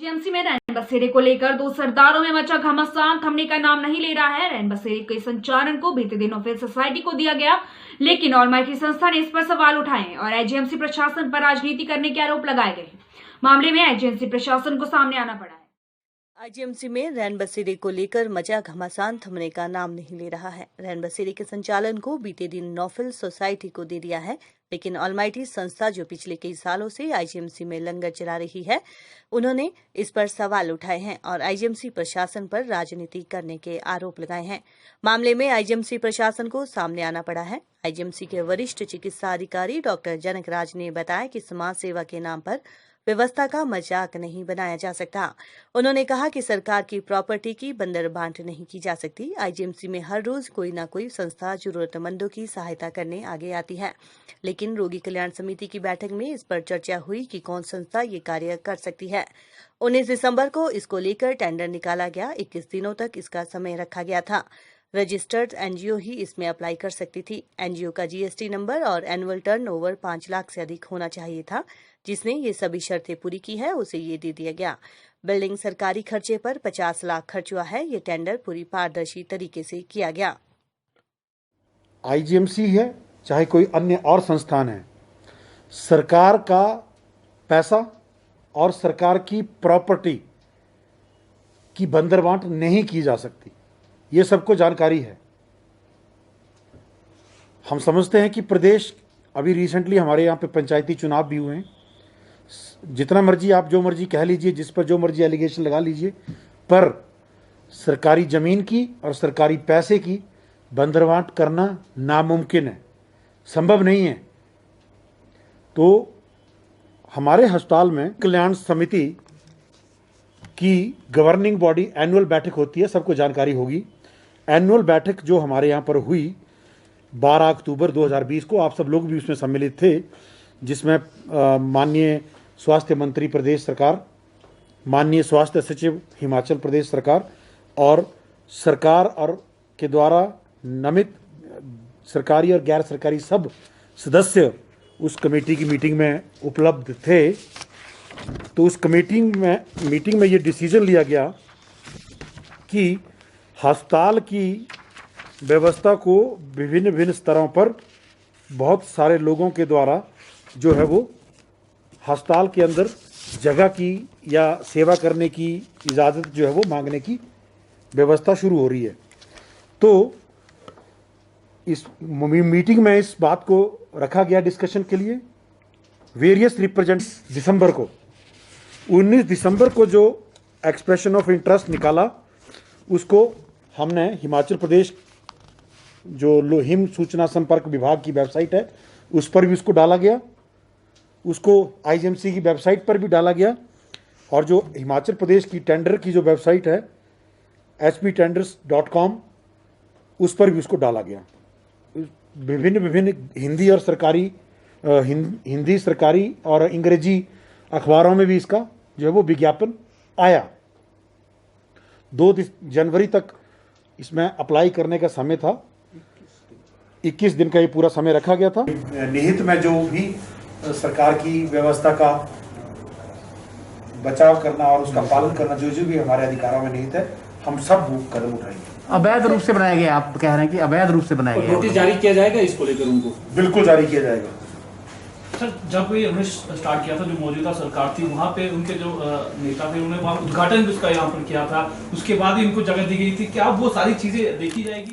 IGMC में रैन बसेरे को लेकर दो सरदारों में मचा घमासान थमने का नाम नहीं ले रहा है। रैन बसेरे के संचालन को बीते दिनों फिर सोसाइटी को दिया गया, लेकिन ऑलमाइटी संस्था ने इस पर सवाल उठाए और आईजीएमसी प्रशासन पर राजनीति करने के आरोप लगाए गए। मामले में आईजीएमसी प्रशासन को सामने आना पड़ा है। आईजीएमसी में रैन बसेरे को लेकर मचा घमासान थमने का नाम नहीं ले रहा है। रैन बसेरे के संचालन को बीते दिन नौफिल सोसाइटी को दे दिया है, लेकिन ऑलमाइटी संस्था जो पिछले कई सालों से आईजीएमसी में लंगर चला रही है, उन्होंने इस पर सवाल उठाए हैं और आईजीएमसी प्रशासन पर राजनीति करने के आरोप लगाए हैं। मामले में आईजीएमसी प्रशासन को सामने आना पड़ा है। आईजीएमसी के वरिष्ठ चिकित्सा अधिकारी डॉक्टर जनकराज ने बताया कि समाज सेवा के नाम पर व्यवस्था का मजाक नहीं बनाया जा सकता। उन्होंने कहा कि सरकार की प्रॉपर्टी की बंदर बांट नहीं की जा सकती। आईजीएमसी में हर रोज कोई न कोई संस्था जरूरतमंदों की सहायता करने आगे आती है, लेकिन रोगी कल्याण समिति की बैठक में इस पर चर्चा हुई कि कौन संस्था ये कार्य कर सकती है। 19 दिसंबर को इसको लेकर टेंडर निकाला गया। 21 दिनों तक इसका समय रखा गया था। रजिस्टर्ड एनजीओ ही इसमें अप्लाई कर सकती थी। एनजीओ का जीएसटी नंबर और एनुअल टर्नओवर 5 लाख से अधिक होना चाहिए था। जिसने ये सभी शर्तें पूरी की है, उसे ये दे दिया गया। बिल्डिंग सरकारी खर्चे पर 50 लाख खर्च हुआ है। ये टेंडर पूरी पारदर्शी तरीके से किया गया। आईजीएमसी है चाहे कोई अन्य और संस्थान है, सरकार का पैसा और सरकार की प्रॉपर्टी की बंदरबांट नहीं की जा सकती, ये सबको जानकारी है। हम समझते हैं कि प्रदेश अभी रिसेंटली हमारे यहाँ पे पंचायती चुनाव भी हुए हैं। जितना मर्जी आप जो मर्जी कह लीजिए, जिस पर जो मर्जी एलिगेशन लगा लीजिए, पर सरकारी जमीन की और सरकारी पैसे की बंदरबांट करना नामुमकिन है, संभव नहीं है। तो हमारे अस्पताल में कल्याण समिति की गवर्निंग बॉडी एनुअल बैठक होती है, सबको जानकारी होगी। एनुअल बैठक जो हमारे यहाँ पर हुई 12 अक्टूबर 2020 को, आप सब लोग भी उसमें सम्मिलित थे, जिसमें माननीय स्वास्थ्य मंत्री प्रदेश सरकार, माननीय स्वास्थ्य सचिव हिमाचल प्रदेश सरकार और सरकार और के द्वारा नामित सरकारी और गैर सरकारी सब सदस्य उस कमेटी की मीटिंग में उपलब्ध थे। तो उस मीटिंग में ये डिसीजन लिया गया कि अस्पताल की व्यवस्था को विभिन्न स्तरों पर बहुत सारे लोगों के द्वारा जो है वो अस्पताल के अंदर जगह की या सेवा करने की इजाज़त जो है वो मांगने की व्यवस्था शुरू हो रही है। तो इस मीटिंग में इस बात को रखा गया डिस्कशन के लिए। वेरियस रिप्रेजेंटेटिव दिसंबर को 19 दिसंबर को जो एक्सप्रेशन ऑफ इंटरेस्ट निकाला, उसको हमने हिमाचल प्रदेश जो हिम सूचना संपर्क विभाग की वेबसाइट है उस पर भी उसको डाला गया, उसको आईजीएमसी की वेबसाइट पर भी डाला गया, और जो हिमाचल प्रदेश की टेंडर की जो वेबसाइट है hptenders.com उस पर भी उसको डाला गया। विभिन्न हिंदी और सरकारी हिंदी सरकारी और अंग्रेजी अखबारों में भी इसका जो है वो विज्ञापन आया। 2 जनवरी तक इसमें अप्लाई करने का समय था। 21 दिन का ये पूरा समय रखा गया था। निहित में जो भी सरकार की व्यवस्था का बचाव करना और उसका पालन करना जो भी हमारे अधिकारों में निहित है, हम सब कदम उठाएंगे। अवैध रूप से बनाया गया, आप कह रहे हैं कि अवैध रूप से बनाया गया, नोटिस जारी किया जाएगा इसको लेकर उनको? बिल्कुल जारी किया जाएगा। सर, जब ये हमने स्टार्ट किया था, जो मौजूदा सरकार थी, वहाँ पे उनके जो नेता थे, उन्होंने वहाँ उद्घाटन भी उसका यहाँ पर किया था, उसके बाद ही उनको जगह दी गई थी। क्या वो सारी चीजें देखी जाएगी?